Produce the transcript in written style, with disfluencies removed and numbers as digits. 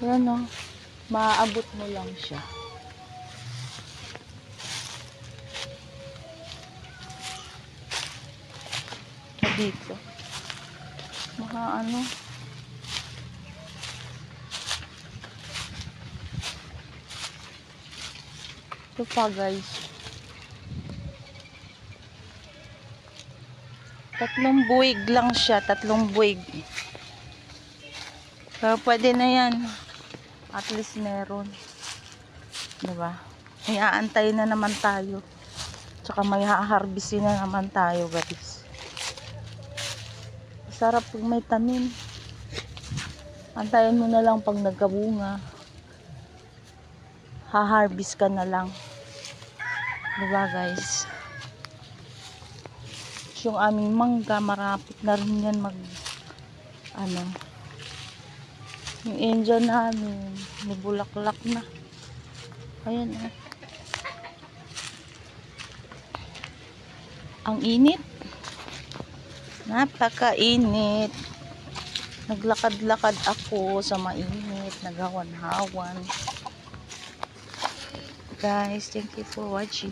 Yan o. Maaabot mo lang siya. Dito. Mga ano. Ito pa guys. 3 buwig lang siya. 3 buwig. Pero pwede na yan. At least meron. Diba? May aantay na naman tayo. Tsaka may haharbisin na naman tayo guys. Sarap pag may tanim. Antayin mo na lang pag nagkabunga. Ha-harvest ka na lang. Diba guys? Yung aming mangga, marapit na rin yan yung engine namin, may bulaklak na. Ayan eh. Ang init. Napakainit. Naglakad-lakad ako sa mainit, naghawan-hawan. Guys, thank you for watching.